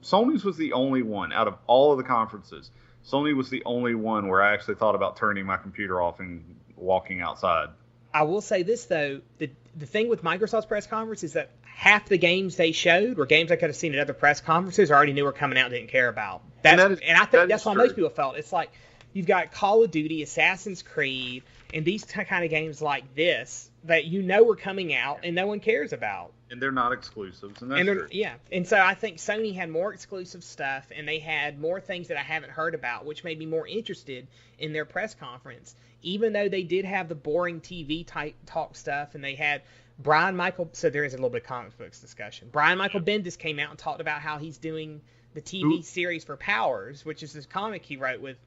Sony's was the only one out of all of the conferences. Sony was the only one where I actually thought about turning my computer off and walking outside. I will say this, though. The thing with Microsoft's press conference is that half the games they showed were games I could have seen at other press conferences or already knew were coming out and didn't care about. And I think that's why most people felt. It's like you've got Call of Duty, Assassin's Creed, and these kind of games like this that were coming out and no one cares about. And they're not exclusives, and that's true. Yeah, and so I think Sony had more exclusive stuff, and they had more things that I haven't heard about, which made me more interested in their press conference. Even though they did have the boring TV type talk stuff, and they had Brian Michael, so there is a little bit of comic books discussion. Brian Michael Bendis came out and talked about how he's doing the TV series for Powers, which is this comic he wrote with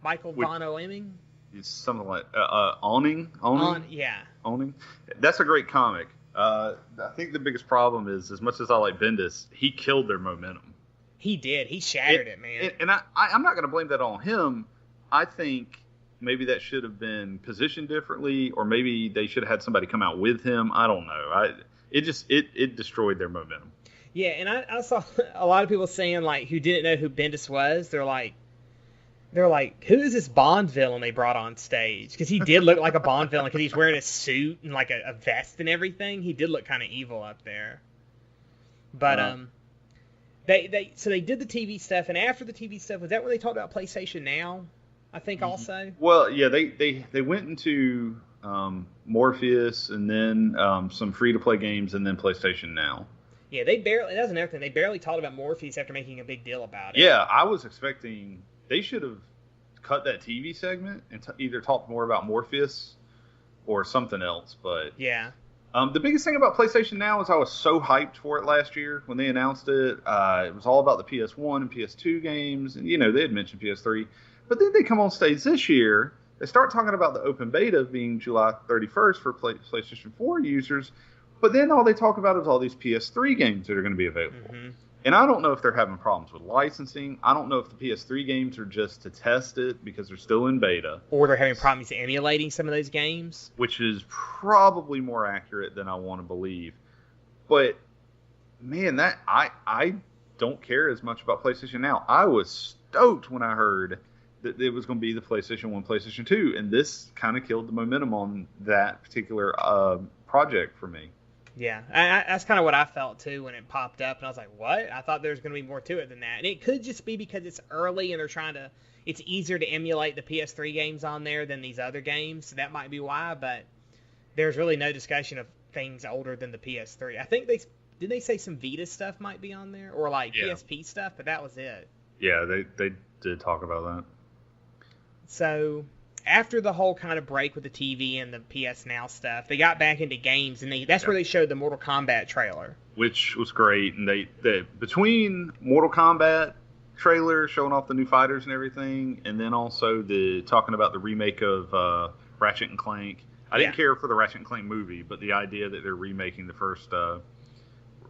Michael Von Oeming. It's something like Awning. Yeah. Awning. That's a great comic. I think the biggest problem is, as much as I like Bendis, he killed their momentum. He did. He shattered it, man. And I'm not going to blame that on him. I think maybe that should have been positioned differently, or maybe they should have had somebody come out with him. I don't know. It destroyed their momentum. Yeah, and I saw a lot of people saying, like, who didn't know who Bendis was. They're like, who is this Bond villain they brought on stage? Because he did look like a Bond villain, because he's wearing a suit and like a vest and everything. He did look kind of evil up there. But they did the TV stuff, and after the TV stuff, was that where they talked about PlayStation Now? I think also. Well, yeah, they went into Morpheus, and then some free to play games, and then PlayStation Now. Yeah, that was another thing. They barely talked about Morpheus after making a big deal about it. Yeah, I was expecting. They should have cut that TV segment and either talked more about Morpheus or something else. But yeah, the biggest thing about PlayStation Now is I was so hyped for it last year when they announced it. It was all about the PS1 and PS2 games, and they had mentioned PS3. But then they come on stage this year. They start talking about the open beta being July 31st for PlayStation 4 users. But then all they talk about is all these PS3 games that are going to be available. Mm-hmm. And I don't know if they're having problems with licensing. I don't know if the PS3 games are just to test it because they're still in beta. Or they're having problems emulating some of those games. Which is probably more accurate than I want to believe. But, man, I don't care as much about PlayStation Now. I was stoked when I heard that it was going to be the PlayStation 1, PlayStation 2. And this kind of killed the momentum on that particular project for me. Yeah, that's kind of what I felt, too, when it popped up. And I was like, what? I thought there was going to be more to it than that. And it could just be because it's early and it's easier to emulate the PS3 games on there than these other games. So that might be why. But there's really no discussion of things older than the PS3. I think did they say some Vita stuff might be on there? Or like PSP stuff? But that was it. Yeah, they did talk about that. So after the whole kind of break with the TV and the PS Now stuff, they got back into games, and that's where they showed the Mortal Kombat trailer, which was great. And they between Mortal Kombat trailer showing off the new fighters and everything, and then also talking about the remake of Ratchet and Clank. I didn't care for the Ratchet and Clank movie, but the idea that they're remaking the first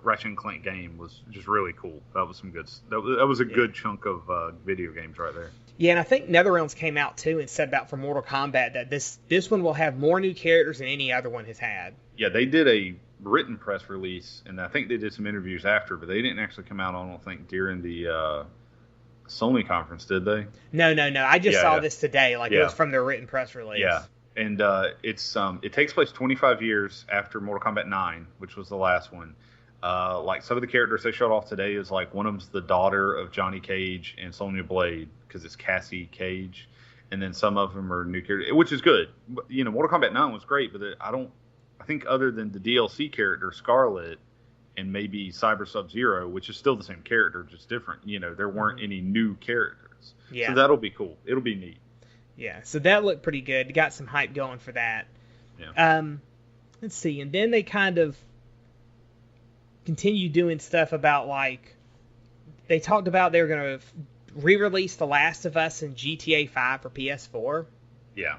Ratchet and Clank game was just really cool. That was some good. That was a good chunk of video games right there. Yeah, and I think NetherRealms came out too and said about for Mortal Kombat that this one will have more new characters than any other one has had. Yeah, they did a written press release, and I think they did some interviews after, but they didn't actually come out, I don't think, during the Sony conference, did they? No. I just saw this today. It was from their written press release. Yeah, and it takes place 25 years after Mortal Kombat 9, which was the last one. Like some of the characters they showed off today is like one of them's the daughter of Johnny Cage and Sonya Blade because it's Cassie Cage, and then some of them are new characters, which is good. Mortal Kombat 9 was great, but I think other than the DLC character Scarlet and maybe Cyber Sub-Zero, which is still the same character, just different. There weren't any new characters. Yeah. So that'll be cool. It'll be neat. Yeah, so that looked pretty good. Got some hype going for that. Yeah. Let's see, and then they kind of continue doing stuff about, like, they talked about they were going to re-release The Last of Us and GTA 5 for PS4. Yeah.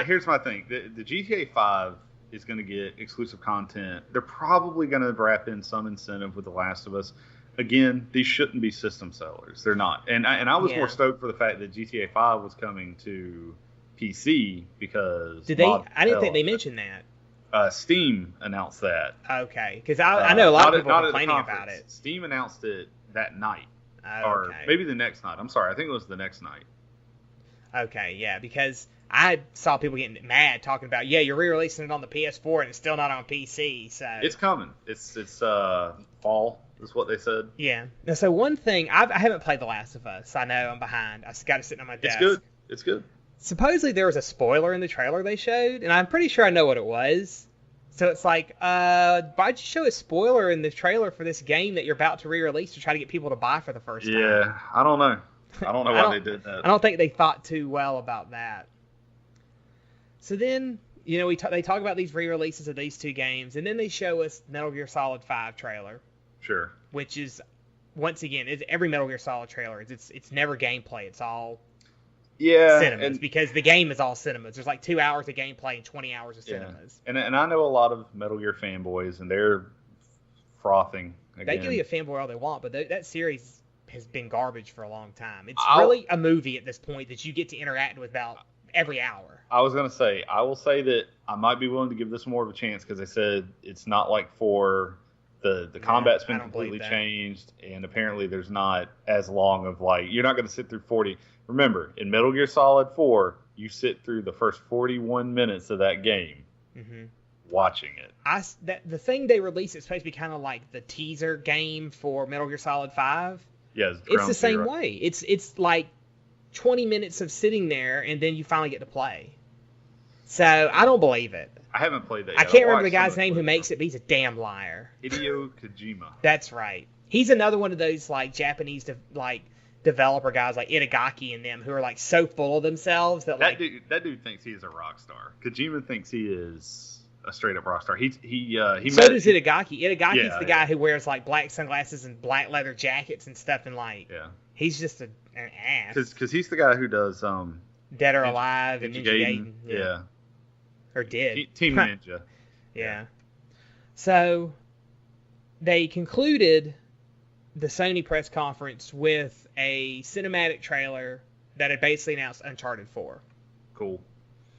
Here's my thing. The GTA 5 is going to get exclusive content. They're probably going to wrap in some incentive with The Last of Us. Again, these shouldn't be system sellers. They're not. And I was more stoked for the fact that GTA 5 was coming to PC because... I didn't think they mentioned that. Steam announced that. Okay, because I know a lot of people are complaining about it. Steam announced it that night. Okay. Or maybe the next night. I'm sorry. I think it was the next night. Okay, yeah, because I saw people getting mad talking about, you're re-releasing it on the PS4 and it's still not on PC. So it's coming. It's fall is what they said. Yeah. Now, so one thing, I haven't played The Last of Us. I know I'm behind. I got it sitting on my desk. It's good. Supposedly there was a spoiler in the trailer they showed, and I'm pretty sure I know what it was. So it's like, why'd you show a spoiler in the trailer for this game that you're about to re-release to try to get people to buy for the first time? Yeah, I don't know. I don't know why they did that. I don't think they thought too well about that. So then, they talk about these re-releases of these two games, and then they show us Metal Gear Solid 5 trailer. Sure. Which is, once again, every Metal Gear Solid trailer. It's never gameplay. It's all cinemas, because the game is all cinemas. There's like 2 hours of gameplay and 20 hours of cinemas. And I know a lot of Metal Gear fanboys, and they're frothing again. They can be a fanboy all they want, but that series has been garbage for a long time. It's really a movie at this point that you get to interact with about every hour. I was going to say, I will say that I might be willing to give this more of a chance because they said it's not like 4. The combat's been completely changed, and apparently there's not as long of, like, you're not going to sit through 40. Remember, in Metal Gear Solid 4, you sit through the first 41 minutes of that game watching it. The thing they released is supposed to be kind of like the teaser game for Metal Gear Solid 5. Yeah, it's the same way. It's like 20 minutes of sitting there, and then you finally get to play. So I don't believe it. I haven't played that yet. I can't remember the guy's name who makes it, but he's a damn liar. Hideo Kojima. That's right. He's another one of those, like, Japanese developer guys like Itagaki and them who are, like, so full of themselves that dude thinks he is a rock star. Kojima thinks he is a straight up rock star. He so does Itagaki. Itagaki's the guy who wears, like, black sunglasses and black leather jackets and stuff, and, like, he's just an ass. Because he's the guy who does Dead or Alive and Ninja Gaiden. Yeah. Or did. Team Ninja. Yeah. So they concluded the Sony press conference with a cinematic trailer that had basically announced Uncharted 4. Cool.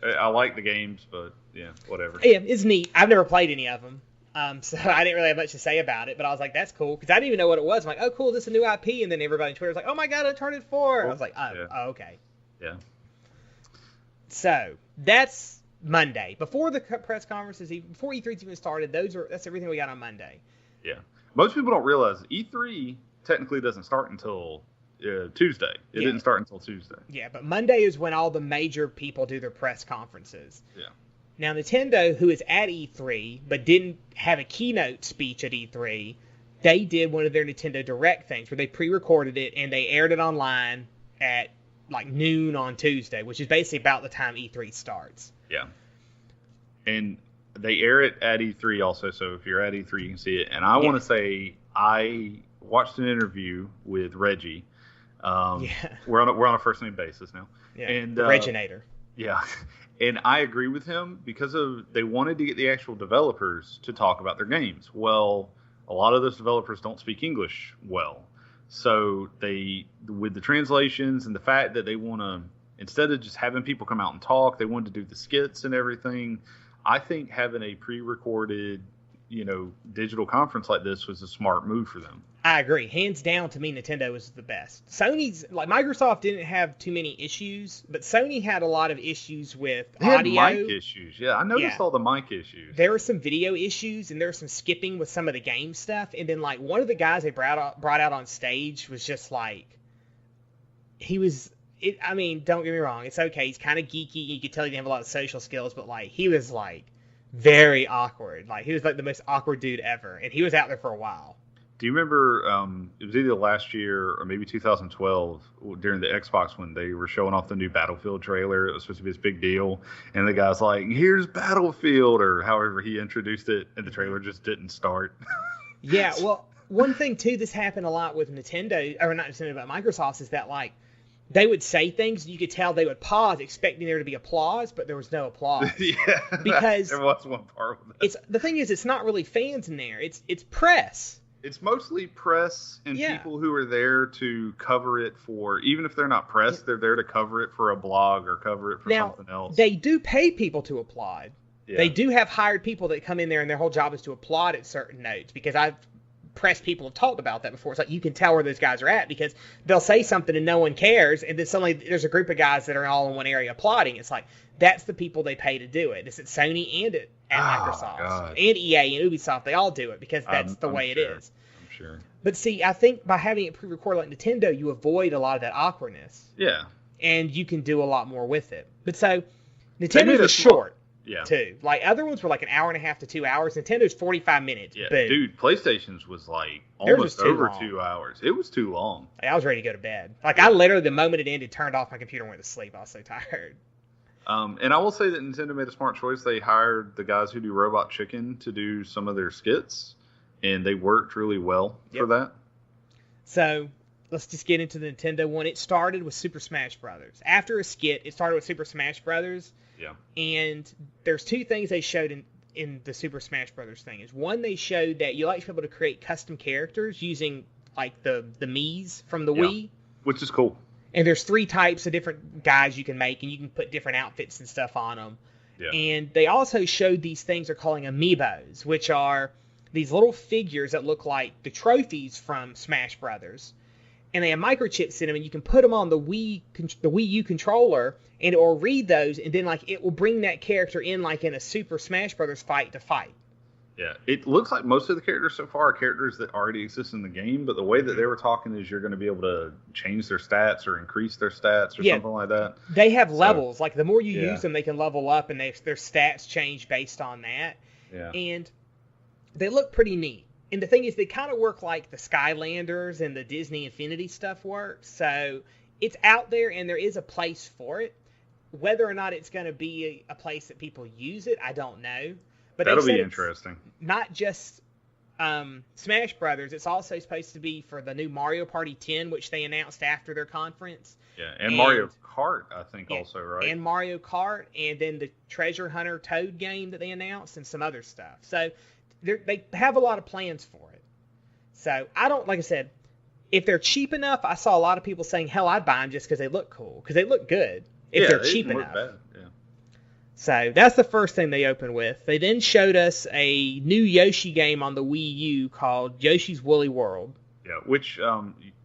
I like the games, but yeah, whatever. Yeah, it's neat. I've never played any of them, so I didn't really have much to say about it, but I was like, that's cool, because I didn't even know what it was. I'm like, oh, cool, this is a new IP, and then everybody on Twitter was like, oh my god, Uncharted 4! Cool. I was like, oh, okay. Yeah. So, that's Monday. Before the press conferences, before E3 even started, that's everything we got on Monday. Yeah. Most people don't realize E3 technically doesn't start until Tuesday. It didn't start until Tuesday. Yeah, but Monday is when all the major people do their press conferences. Yeah. Now, Nintendo, who is at E3, but didn't have a keynote speech at E3, they did one of their Nintendo Direct things where they pre-recorded it and they aired it online at like noon on Tuesday, which is basically about the time E3 starts. Yeah. And they air it at E3 also, so if you're at E3, you can see it. And I want to say I watched an interview with Reggie. We're on a first name basis now. Yeah. And the Reginator. Yeah. And I agree with him because they wanted to get the actual developers to talk about their games. Well, a lot of those developers don't speak English well. So with the translations and the fact that they want to, instead of just having people come out and talk, they wanted to do the skits and everything. I think having a pre-recorded, digital conference like this was a smart move for them. I agree. Hands down, to me, Nintendo was the best. Microsoft didn't have too many issues, but Sony had a lot of issues with audio. Had mic issues. Yeah, I noticed all the mic issues. There were some video issues, and there was some skipping with some of the game stuff. And then, like, one of the guys they brought out on stage was just like, don't get me wrong, it's okay. He's kind of geeky. You could tell he didn't have a lot of social skills, but, like, he was, like, very awkward. Like, he was like the most awkward dude ever, and he was out there for a while. Do you remember, it was either last year or maybe 2012 during the Xbox when they were showing off the new Battlefield trailer? It was supposed to be this big deal. And the guy's like, here's Battlefield, or however he introduced it, and the trailer just didn't start. Yeah, well, one thing, too, this happened a lot with Nintendo, or not Nintendo, but Microsoft, is that, like, they would say things, and you could tell they would pause, expecting there to be applause, but there was no applause. Yeah, because there was one part with that. The thing is, it's not really fans in there. It's press. It's mostly press and people who are there to cover it for, even if they're not press, they're there to cover it for a blog or cover it for something else. They do pay people to applaud. Yeah. They do have hired people that come in there and their whole job is to applaud at certain notes, because I've press people have talked about that before. It's like, you can tell where those guys are at, because they'll say something and no one cares, and then suddenly there's a group of guys that are all in one area applauding. It's like, that's the people they pay to do it. It's at Sony and at Microsoft and EA and Ubisoft. They all do it because that's the way it is. I'm sure. But see, I think by having it pre-recorded like Nintendo, you avoid a lot of that awkwardness. Yeah. And you can do a lot more with it. But so, Nintendo's was short. Yeah. Too. Like, other ones were like an hour and a half to 2 hours. Nintendo's 45 minutes. Yeah. Boom. Dude, PlayStation's was like almost over 2 hours. It was too long. I was ready to go to bed. Like, I literally, the moment it ended, turned off my computer and went to sleep. I was so tired. And I will say that Nintendo made a smart choice. They hired the guys who do Robot Chicken to do some of their skits, and they worked really well for that. So, let's just get into the Nintendo one. It started with Super Smash Brothers. After a skit, it started with Super Smash Brothers. Yeah. And there's two things they showed in the Super Smash Brothers thing. Is one, they showed that you like to be able to create custom characters using like the Miis from the Wii. Which is cool. And there's 3 types of different guys you can make, and you can put different outfits and stuff on them. Yeah. And they also showed these things they're calling amiibos, which are these little figures that look like the trophies from Smash Brothers. And they have microchips in them, and you can put them on the Wii U controller, and it will read those, and then like it will bring that character in like in a Super Smash Brothers fight to fight. Yeah, it looks like most of the characters so far are characters that already exist in the game, but the way that they were talking is you're going to be able to change their stats or increase their stats or something like that. They have levels. Like, the more you use them, they can level up, and their stats change based on that. Yeah. And they look pretty neat. And the thing is, they kind of work like the Skylanders and the Disney Infinity stuff works. So it's out there, and there is a place for it. Whether or not it's going to be a place that people use it, I don't know. But that'll be interesting. Not just Smash Brothers. It's also supposed to be for the new Mario Party 10, which they announced after their conference. Yeah, and Mario Kart, I think, also, right? And Mario Kart, and then the Treasure Hunter Toad game that they announced, and some other stuff. So they have a lot of plans for it. So I don't, like I said, if they're cheap enough, I saw a lot of people saying, hell, I'd buy them just because they look cool, because they look good. If they're cheap enough. Bad. Yeah. So that's the first thing they opened with. They then showed us a new Yoshi game on the Wii U called Yoshi's Woolly World. Yeah, which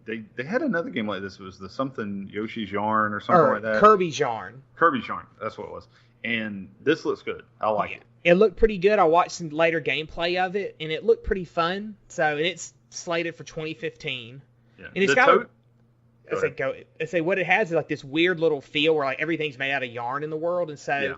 they had another game like this. It was the something Yoshi's Yarn or something like that. Kirby's Yarn. Kirby's Yarn, that's what it was. And this looks good. I like it. It looked pretty good. I watched some later gameplay of it, and it looked pretty fun. So, and it's slated for 2015. Yeah. And it's got what it has is like this weird little feel where like everything's made out of yarn in the world, and so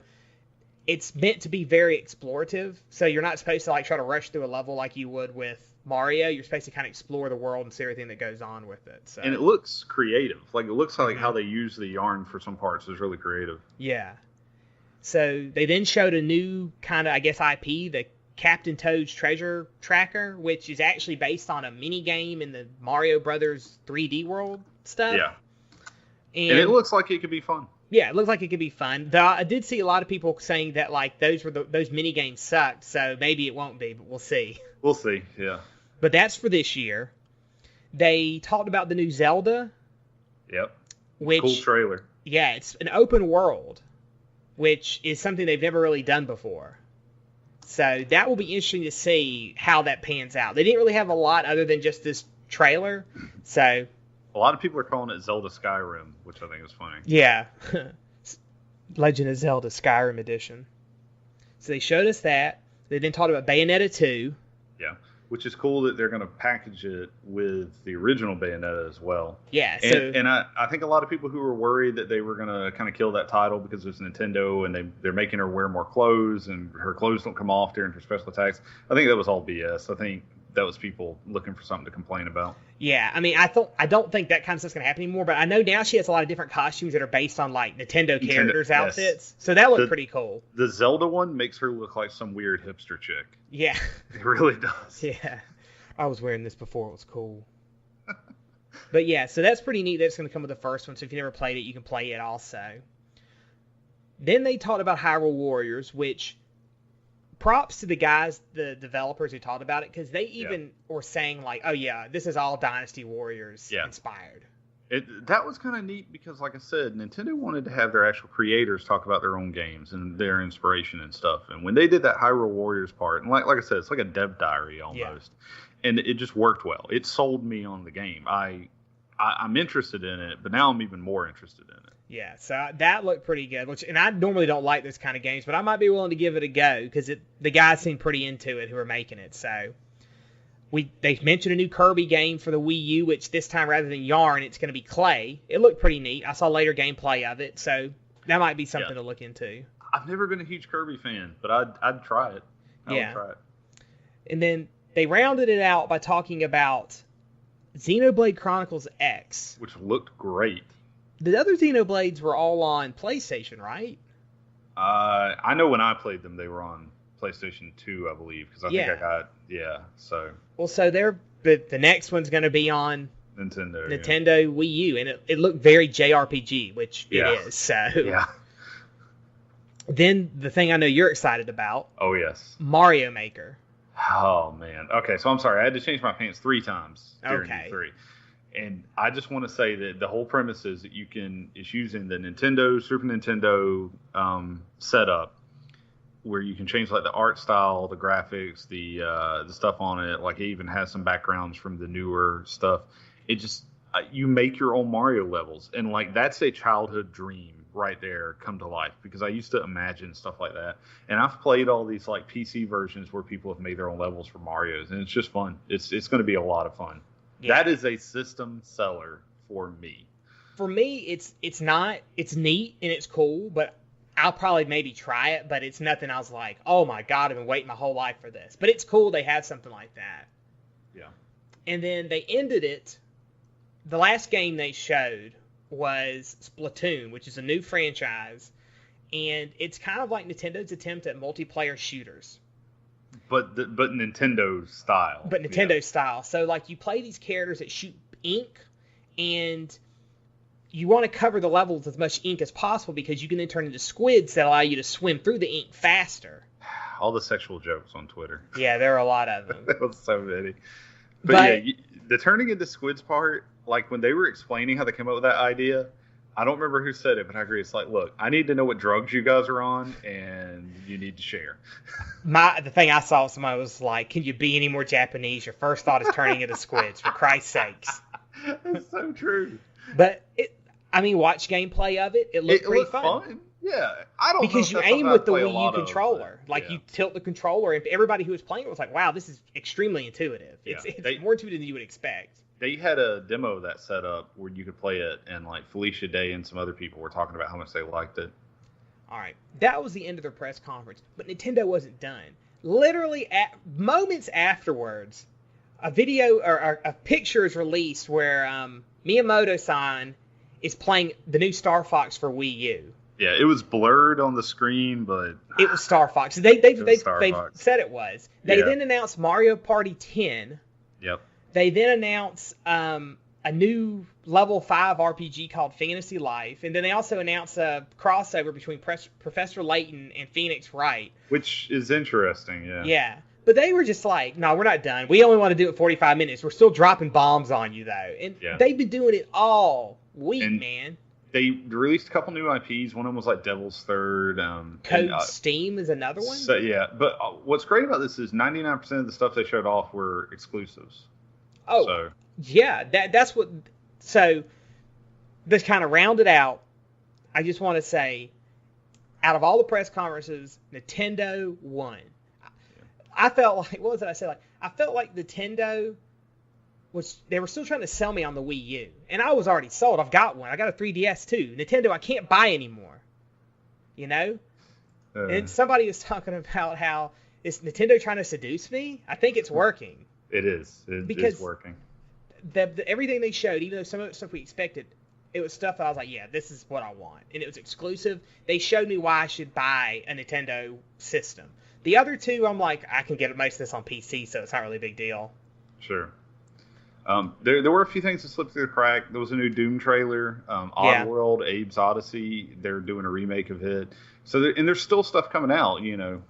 it's meant to be very explorative. So you're not supposed to like try to rush through a level like you would with Mario. You're supposed to kind of explore the world and see everything that goes on with it. So. And it looks creative. Like, it looks like how they use the yarn for some parts is really creative. Yeah. So they then showed a new kind of, I guess, IP, the Captain Toad's Treasure Tracker, which is actually based on a mini game in the Mario Brothers 3D World stuff. Yeah. And it looks like it could be fun. Yeah, it looks like it could be fun. Though I did see a lot of people saying that like those mini games sucked, so maybe it won't be, but we'll see. We'll see, yeah. But that's for this year. They talked about the new Zelda. Yep. Which, cool trailer. Yeah, it's an open world, which is something they've never really done before. So that will be interesting to see how that pans out. They didn't really have a lot other than just this trailer, so... A lot of people are calling it Zelda Skyrim, which I think is funny. Yeah. Legend of Zelda Skyrim Edition. So they showed us that. They then talked about Bayonetta 2. Yeah. which is cool that they're going to package it with the original Bayonetta as well. Yeah. And I think a lot of people who were worried that they were going to kind of kill that title because it's Nintendo and they're making her wear more clothes and her clothes don't come off during her special attacks. I think that was all BS. I think that was people looking for something to complain about. Yeah, I mean, I don't think that kind of stuff's gonna happen anymore. But I know now she has a lot of different costumes that are based on like Nintendo characters' outfits. Yes. So that looked pretty cool. The Zelda one makes her look like some weird hipster chick. Yeah, it really does. Yeah, I was wearing this before it was cool. But yeah, so that's pretty neat. That's gonna come with the first one. So if you never played it, you can play it also. Then they talked about Hyrule Warriors, which. Props to the guys, the developers who talked about it, because they even were saying like, oh yeah, this is all Dynasty Warriors inspired. That was kind of neat because, like I said, Nintendo wanted to have their actual creators talk about their own games and their inspiration and stuff. And when they did that Hyrule Warriors part, and like I said, it's like a dev diary almost, and it just worked well. It sold me on the game. I'm interested in it, but now I'm even more interested in it. Yeah, so that looked pretty good. And I normally don't like this kind of games, but I might be willing to give it a go because the guys seem pretty into it who are making it. So they mentioned a new Kirby game for the Wii U, which this time rather than yarn, it's going to be clay. It looked pretty neat. I saw later gameplay of it, so that might be something to look into. I've never been a huge Kirby fan, but I'd try it. I would try it. And then they rounded it out by talking about Xenoblade Chronicles X, which looked great. The other Xenoblades were all on PlayStation, right? I know when I played them, they were on PlayStation 2, I believe, because I think I got so. Well, so the next one's going to be on Nintendo Wii U, and it looked very JRPG, which it is. So yeah. Then the thing I know you're excited about. Oh yes. Mario Maker. Oh man. Okay, so I'm sorry, I had to change my pants 3 times during E3. And I just want to say that the whole premise is that it's using the Super Nintendo setup where you can change like the art style, the graphics, the stuff on it. Like it even has some backgrounds from the newer stuff. It just you make your own Mario levels, and like that's a childhood dream right there come to life because I used to imagine stuff like that. And I've played all these like PC versions where people have made their own levels for Mario's, and it's just fun. It's going to be a lot of fun. Yeah. That is a system seller for me. For me, it's neat and it's cool, but I'll probably maybe try it, but it's nothing I was like, oh my God, I've been waiting my whole life for this. But it's cool they have something like that. Yeah. And then they ended it. The last game they showed was Splatoon, which is a new franchise, and it's kind of like Nintendo's attempt at multiplayer shooters. But Nintendo style. But Nintendo style. So, like, you play these characters that shoot ink, and you want to cover the levels with as much ink as possible because you can then turn into squids that allow you to swim through the ink faster. All the sexual jokes on Twitter. Yeah, there are a lot of them. There was so many. But yeah, the turning into squids part, like, when they were explaining how they came up with that idea, I don't remember who said it, but I agree. It's like, look, I need to know what drugs you guys are on, and you need to share. The thing I saw, somebody was like, can you be any more Japanese? Your first thought is turning into squids, for Christ's sakes. That's so true. But, watch gameplay of it. It looked pretty fun. Yeah. I don't know. Because you aim with the Wii U controller. You tilt the controller, and everybody who was playing it was like, wow, this is extremely intuitive. Yeah. It's more intuitive than you would expect. They had a demo of that set up where you could play it, and like Felicia Day and some other people were talking about how much they liked it. All right, that was the end of their press conference, but Nintendo wasn't done. Literally, moments afterwards, a video or a picture is released where Miyamoto-san is playing the new Star Fox for Wii U. Yeah, it was blurred on the screen, but it was Star Fox. They said it was. They then announced Mario Party 10. Yep. They then announced a new level 5 RPG called Fantasy Life, and then they also announced a crossover between Professor Layton and Phoenix Wright. Which is interesting, yeah. Yeah, but they were just like, no, we're not done. We only want to do it 45 minutes. We're still dropping bombs on you, though. And they've been doing it all week, man. They released a couple new IPs. One of them was like Devil's Third. Code Steam is another one? So, yeah, but what's great about this is 99% of the stuff they showed off were exclusives. Oh, so. Yeah, that's what. So, this kind of rounded out. I just want to say, out of all the press conferences, Nintendo won. I felt like, what was it I said? Like, I felt like Nintendo they were still trying to sell me on the Wii U, and I was already sold. I've got one. I got a 3DS too. Nintendo, I can't buy anymore. You know? And somebody was talking about how is Nintendo trying to seduce me? I think it's working. It is. It's working. Everything they showed, even though some of the stuff we expected, it was stuff that I was like, yeah, this is what I want. And it was exclusive. They showed me why I should buy a Nintendo system. The other two, I'm like, I can get most of this on PC, so it's not really a big deal. Sure. There were a few things that slipped through the crack. There was a new Doom trailer. Oddworld, Abe's Odyssey, they're doing a remake of it. So there's still stuff coming out, you know.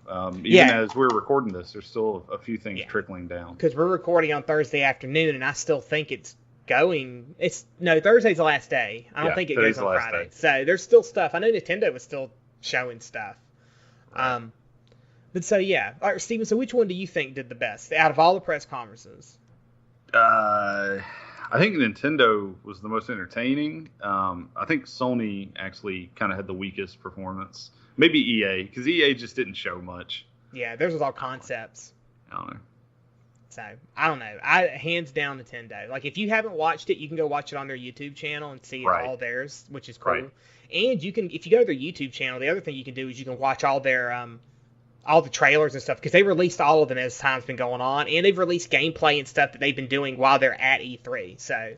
Even as we're recording this, there's still a few things trickling down. Because we're recording on Thursday afternoon, and I still think it's going. Thursday's the last day. I don't think it goes on Friday. So there's still stuff. I know Nintendo was still showing stuff. But so, yeah. All right, Steven, so which one do you think did the best out of all the press conferences? I think Nintendo was the most entertaining. I think Sony actually kind of had the weakest performance. Maybe EA, because EA just didn't show much. Yeah, theirs was all concepts. I don't know. So, I don't know. Hands down Nintendo. Like, if you haven't watched it, you can go watch it on their YouTube channel and see it all theirs, which is cool. Right. And you can, if you go to their YouTube channel, the other thing you can do is you can watch all their all the trailers and stuff, because they released all of them as time's been going on, and they've released gameplay and stuff that they've been doing while they're at E3. So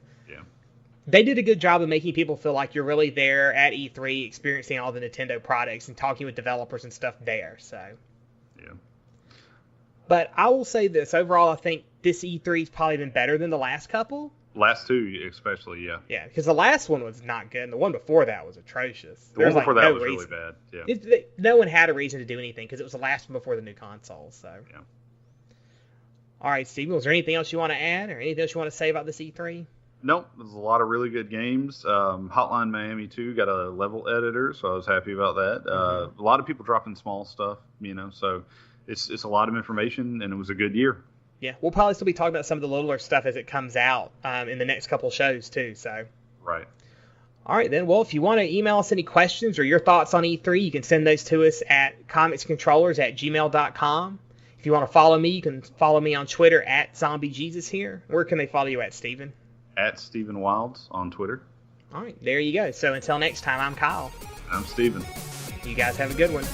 they did a good job of making people feel like you're really there at E3, experiencing all the Nintendo products and talking with developers and stuff there. So but I will say this, overall I think this E3's probably been better than the last couple. Last two especially, yeah, because the last one was not good, and the one before that was atrocious. The one before that was really bad. No one had a reason to do anything because it was the last one before the new console. So all right, Steven, was there anything else you want to add or anything else you want to say about this E3? Nope, there's a lot of really good games. Hotline Miami 2 got a level editor, so I was happy about that. A lot of people dropping small stuff, you know, so it's a lot of information, and it was a good year. Yeah, we'll probably still be talking about some of the littler stuff as it comes out in the next couple shows too. So right. All right, then. Well, if you want to email us any questions or your thoughts on E3, you can send those to us at comicscontrollers@gmail.com. If you want to follow me, you can follow me on Twitter at ZombieJesus here. Where can they follow you at, Steven? At Steven Wilds on Twitter. All right, there you go. So until next time, I'm Kyle. I'm Steven. You guys have a good one.